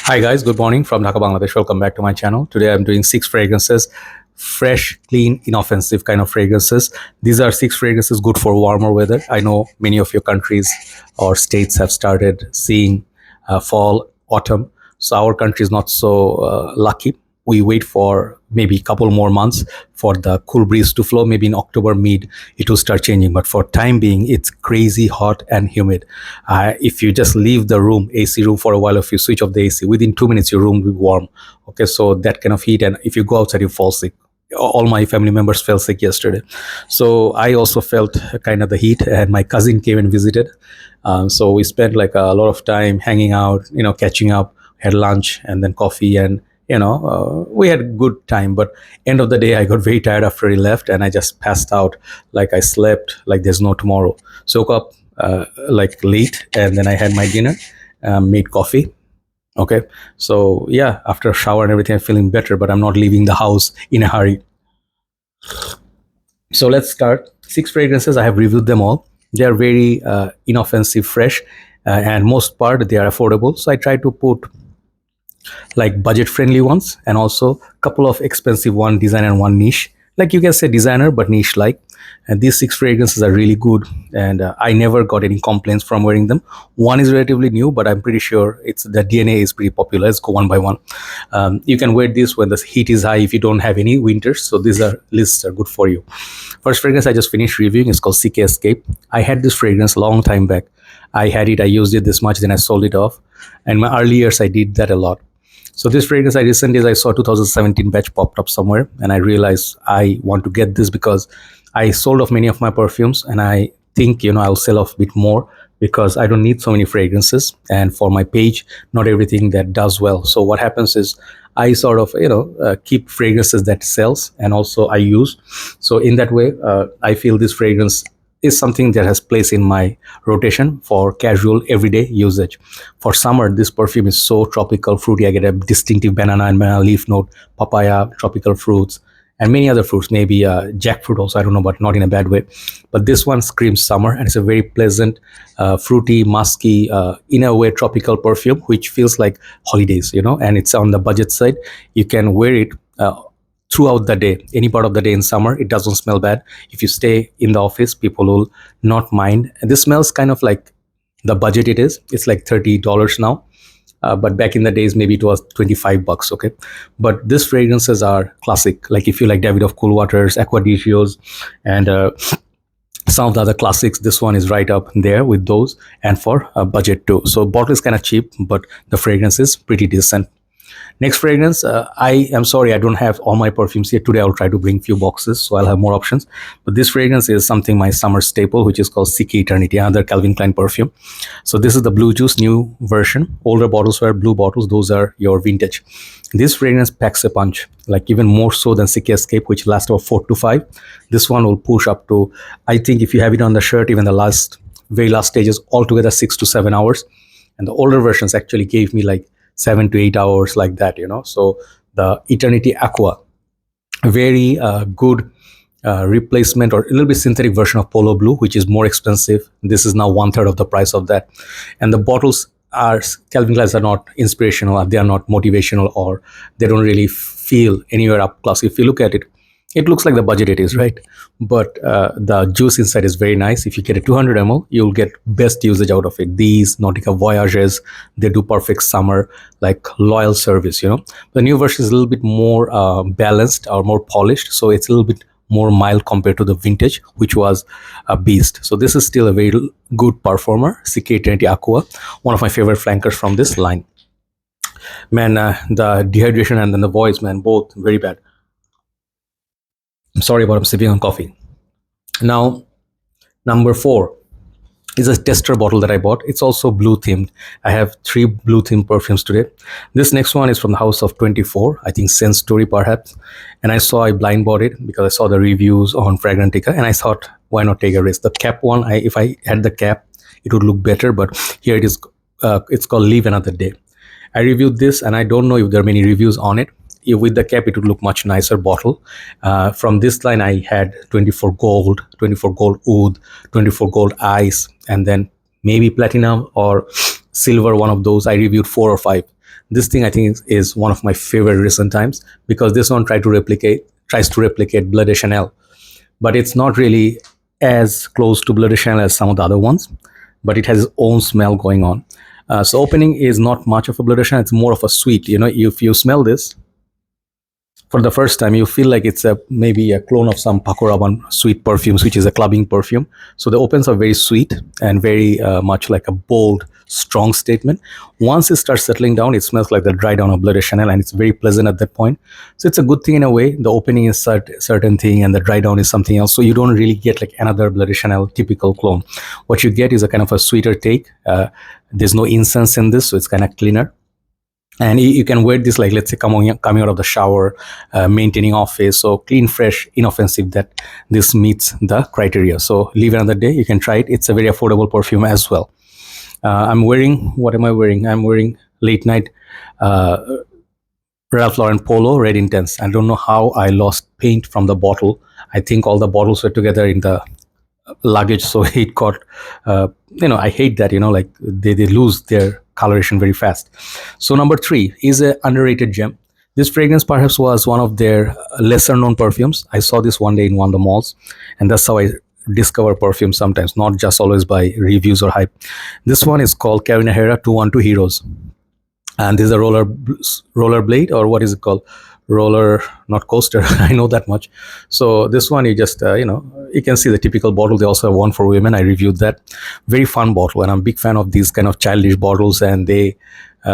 Hi guys, good morning from Dhaka, Bangladesh. Welcome back to my channel. Today I'm doing 6 fragrances, fresh, clean, inoffensive kind of fragrances. These are 6 fragrances good for warmer weather. I know many of your countries or states have started seeing fall, autumn. So our country is not so lucky. We wait for maybe a couple more months for the cool breeze to flow. Maybe in October mid it will start changing, but for time being it's crazy hot and humid. If you just leave the room, AC room, for a while, if you switch off the AC, within 2 minutes your room will be warm. Okay, so that kind of heat, and if you go outside you fall sick. All my family members fell sick yesterday, so I also felt kind of the heat, and my cousin came and visited. So we spent like a lot of time hanging out, catching up, had lunch and then coffee, and we had good time. But end of the day I got very tired after he left, and I just passed out. Like I slept like there's no tomorrow. So woke up like late, and then I had my dinner, made coffee. Okay, so yeah, after a shower and everything I'm feeling better, but I'm not leaving the house in a hurry. So let's start. 6 fragrances, I have reviewed them all. They are very inoffensive, fresh, and most part they are affordable. So I try to put like budget friendly ones, and also a couple of expensive one, designer and one niche. Like you can say designer but niche like. And these 6 fragrances are really good, and I never got any complaints from wearing them. One is relatively new, but I'm pretty sure it's the DNA is pretty popular. Let's go one by one. You can wear this when the heat is high if you don't have any winters, so these are lists are good for you. First fragrance I just finished reviewing is called CK Escape. I had this fragrance a long time back. I had it, I used it this much, then I sold it off. And my early years I did that a lot. So this fragrance I recently I saw 2017 batch popped up somewhere, and I realized I want to get this because I sold off many of my perfumes, and I think I'll sell off a bit more because I don't need so many fragrances, and for my page not everything that does well. So what happens is I sort of keep fragrances that sells, and also I use. So in that way I feel this fragrance is something that has place in my rotation for casual everyday usage. For summer, this perfume is so tropical, fruity. I get a distinctive banana and banana leaf note, papaya, tropical fruits, and many other fruits, maybe jackfruit also, I don't know, but not in a bad way. But this one screams summer, and it's a very pleasant, fruity, musky, in a way tropical perfume, which feels like holidays, and it's on the budget side. You can wear it throughout the day, any part of the day in summer. It doesn't smell bad. If you stay in the office, people will not mind. And this smells kind of like the budget it is. It's like $30 now. But back in the days, maybe it was $25. Okay, but these fragrances are classic. Like if you like David of Cool Waters, Aqua di Gios, and some of the other classics, this one is right up there with those, and for budget too. So bottle is kind of cheap, but the fragrance is pretty decent. Next fragrance, I am sorry I don't have all my perfumes here today. I'll try to bring few boxes, so I'll have more options. But this fragrance is something my summer staple, which is called CK Eternity, another Calvin Klein perfume. So this is the Blue Juice new version. Older bottles were blue bottles; those are your vintage. This fragrance packs a punch, like even more so than CK Escape, which lasts about 4 to 5. This one will push up to, I think, if you have it on the shirt, even the very last stages, altogether 6 to 7 hours. And the older versions actually gave me like 7 to 8 hours, like that. So the Eternity Aqua, very good replacement or a little bit synthetic version of Polo Blue, which is more expensive. This is now 1/3 of the price of that. And the bottles are, Calvin Kleins are not inspirational, they are not motivational, or they don't really feel anywhere up close. If you look at it, it looks like the budget it is, right? But the juice inside is very nice. If you get a 200 ml, you'll get best usage out of it. These Nautica Voyages, they do perfect summer, like loyal service. The new version is a little bit more balanced or more polished, so it's a little bit more mild compared to the vintage, which was a beast. So this is still a very good performer. CK Eternity Aqua, one of my favorite flankers from this line. Man, the dehydration and then the voice, man, both very bad. I'm sorry about I'm sipping on coffee. Now, number 4 is a tester bottle that I bought. It's also blue themed. I have 3 blue themed perfumes today. This next one is from the house of 24, I think Sense Story perhaps. And I blind bought it because I saw the reviews on Fragrantica, and I thought, why not take a risk? The cap one, if I had the cap, it would look better, but here it is. It's called Live Another Day. I reviewed this, and I don't know if there are many reviews on it. With the cap, it would look much nicer bottle. From this line, I had 24 gold, 24 gold oud, 24 gold ice, and then maybe platinum or silver one of those. I reviewed 4 or 5. This thing I think is one of my favorite recent times, because this one tries to replicate Bleu de Chanel, but it's not really as close to Bleu de Chanel as some of the other ones, but it has its own smell going on. So opening is not much of a Bleu de Chanel, it's more of a sweet. If you smell this for the first time, you feel like it's maybe a clone of some Paco Rabanne sweet perfumes, which is a clubbing perfume. So the opens are very sweet and very much like a bold, strong statement. Once it starts settling down, it smells like the dry down of Bleu de Chanel, and it's very pleasant at that point. So it's a good thing in a way. The opening is certain thing, and the dry down is something else. So you don't really get like another Bleu de Chanel typical clone. What you get is a kind of a sweeter take. There's no incense in this, so it's kind of cleaner. And you can wear this like, let's say, coming out of the shower, maintaining office. So clean, fresh, inoffensive, that this meets the criteria. So leave another day, you can try it. It's a very affordable perfume as well. What am I wearing? I'm wearing late night Ralph Lauren Polo Red Intense. I don't know how I lost paint from the bottle. I think all the bottles were together in the luggage, so it got I hate that, like they lose their coloration very fast. So number 3 is a underrated gem. This fragrance perhaps was one of their lesser known perfumes. I saw this one day in one of the malls, and that's how I discover perfume sometimes, not just always by reviews or hype. This one is called Herrera 212 Heroes, and this is a roller blade, or what is it called, roller, not coaster. I know that much. So this one, you just you can see the typical bottle. They also have one for women. I reviewed that. Very fun bottle, and I'm a big fan of these kind of childish bottles. And they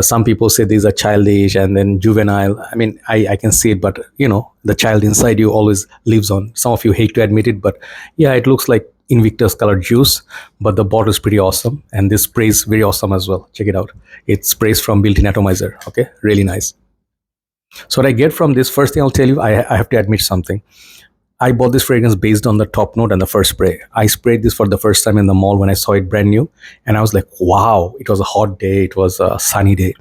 some people say these are childish and then juvenile. I mean, I can see it, but the child inside you always lives on. Some of you hate to admit it, but yeah, it looks like Invictus colored juice, but the bottle is pretty awesome, and this spray is very awesome as well. Check it out. It sprays from built-in atomizer. Okay, really nice. So what I get from this, first thing I'll tell you, I have to admit something. I bought this fragrance based on the top note and the first spray. I sprayed this for the first time in the mall when I saw it brand new, and I was like, wow, it was a hot day, it was a sunny day,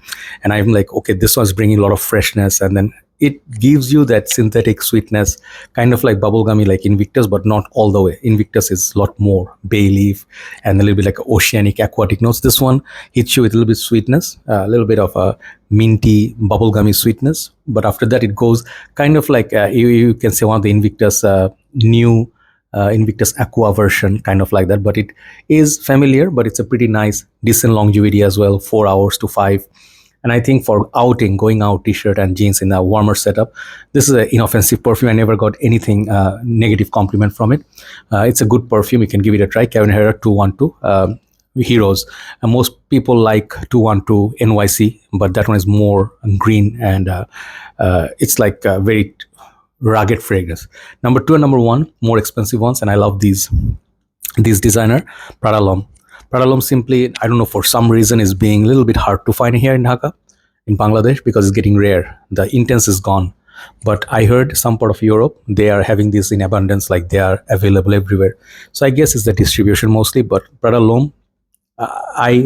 and I'm like, okay, this one's bringing a lot of freshness, and then it gives you that synthetic sweetness, kind of like bubblegummy like Invictus, but not all the way. Invictus is a lot more bay leaf and a little bit like oceanic aquatic notes. This one hits you with a little bit sweetness, a little bit of a minty bubblegummy sweetness, but after that it goes kind of like you can say one of the Invictus new Invictus Aqua version, kind of like that. But it is familiar, but it's a pretty nice, decent longevity as well, 4 hours to 5. And I think for outing, going out, t-shirt and jeans in a warmer setup, this is an inoffensive perfume. I never got anything negative compliment from it. It's a good perfume. You can give it a try. Herrera 212 Heroes. Most people like 212 NYC, but that one is more green, and it's like a very rugged fragrance. Number 2 and number 1, more expensive ones, and I love these designer, Prada L'Homme. Prada L'Homme simply, I don't know, for some reason is being a little bit hard to find here in Dhaka, in Bangladesh, because it's getting rare. The Intense is gone. But I heard some part of Europe, they are having this in abundance, like they are available everywhere. So I guess it's the distribution mostly, but Prada L'Homme,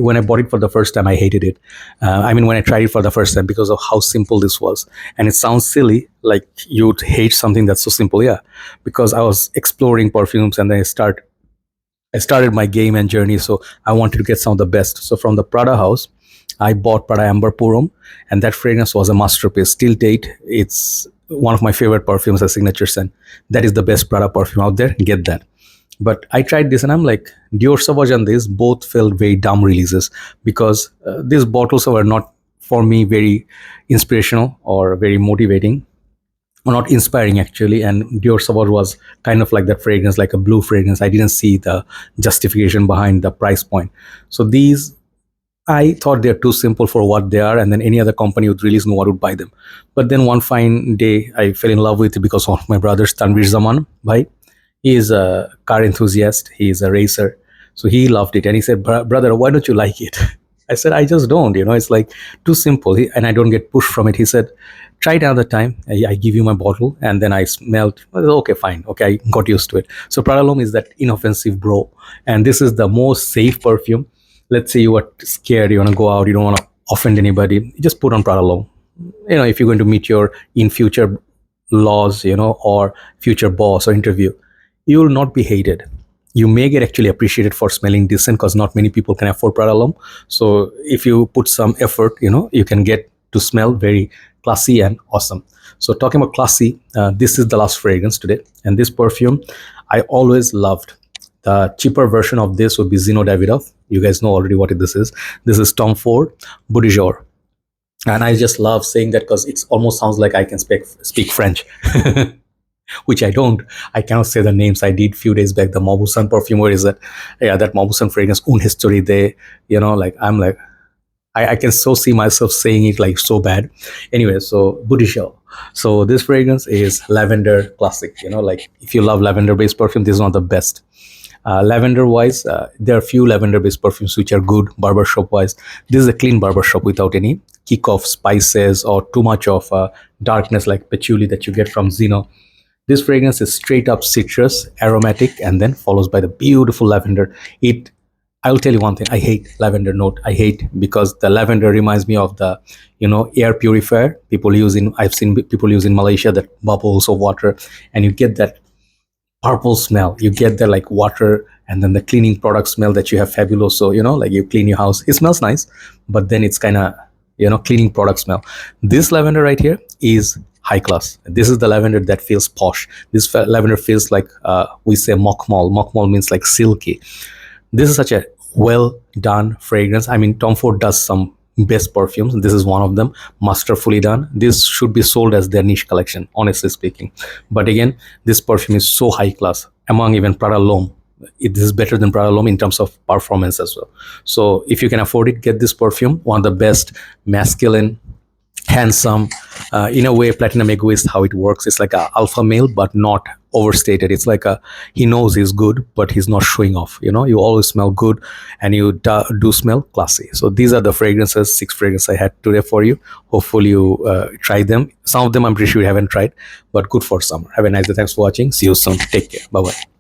when I bought it for the first time, I hated it. When I tried it for the first time, because of how simple this was. And it sounds silly, like you'd hate something that's so simple. Yeah, because I was exploring perfumes, and then I started my game and journey, so I wanted to get some of the best. So from the Prada house, I bought Prada Amber Prom, and that fragrance was a masterpiece. Till date, it's one of my favorite perfumes, a signature scent. That is the best Prada perfume out there. Get that. But I tried this, and I'm like, Dior Sauvage and this both felt very dumb releases, because these bottles were not, for me, very inspirational or very motivating. Not inspiring actually, and Dior Sauvage was kind of like that fragrance, like a blue fragrance. I didn't see the justification behind the price point. So these, I thought they're too simple for what they are, and then any other company would release, no one would buy them. But then one fine day, I fell in love with it because one of my brothers, Tanvir Zaman, bhai, he is a car enthusiast, he is a racer, so he loved it, and he said, brother, why don't you like it? I said, I just don't, it's like too simple, and I don't get pushed from it. He said, try it another time. I give you my bottle, and then I smelled. Well, okay, fine. Okay, I got used to it. So Prada L'Homme is that inoffensive bro, and this is the most safe perfume. Let's say you are scared, you want to go out, you don't want to offend anybody, just put on Prada L'Homme. If you're going to meet your in future laws, or future boss or interview, you will not be hated. you may get actually appreciated for smelling decent, because not many people can afford Prada L'Homme. So if you put some effort, you can get to smell very classy and awesome. So talking about classy, this is the last fragrance today, and this perfume I always loved. The cheaper version of this would be Zino Davidoff. You guys know already what this is. This is Tom Ford Beau de Jour. And I just love saying that because it almost sounds like I can speak French. Which I don't. I cannot say the names. I did few days back the Mauboussin perfume. Where is that? Yeah, that Mauboussin fragrance, Un History de, like I'm like, I can so see myself saying it like so bad. Anyway, so Beau de Jour. So this fragrance is lavender classic. Like if you love lavender based perfume, this is not the best. Lavender wise, there are few lavender based perfumes which are good barbershop wise. This is a clean barbershop without any kick of spices or too much of darkness like patchouli that you get from Zino. This fragrance is straight up citrus, aromatic, and then follows by the beautiful lavender. I'll tell you one thing, I hate lavender note. I hate because the lavender reminds me of the, air purifier I've seen people use in Malaysia, that bubbles of water, and you get that purple smell. You get the like water and then the cleaning product smell that you have fabulous. So, like you clean your house, it smells nice, but then it's kind of, cleaning product smell. This lavender right here is high class. This is the lavender that feels posh. This lavender feels like we say mokmal. Mokmal means like silky. This is such a well done fragrance. I mean, Tom Ford does some best perfumes. This is one of them, masterfully done. This should be sold as their niche collection, honestly speaking. But again, this perfume is so high class among even Prada L'Homme. This is better than Prada L'Homme in terms of performance as well. So if you can afford it, get this perfume. One of the best masculine, handsome, in a way platinum egoist. How it works, it's like a alpha male but not overstated. It's like he knows he's good but he's not showing off. You always smell good and you do smell classy. So these are the fragrances, 6 fragrances I had today for you. Hopefully you try them. Some of them I'm pretty sure you haven't tried, but good for summer. Have a nice day. Thanks for watching. See you soon. Take care. Bye bye.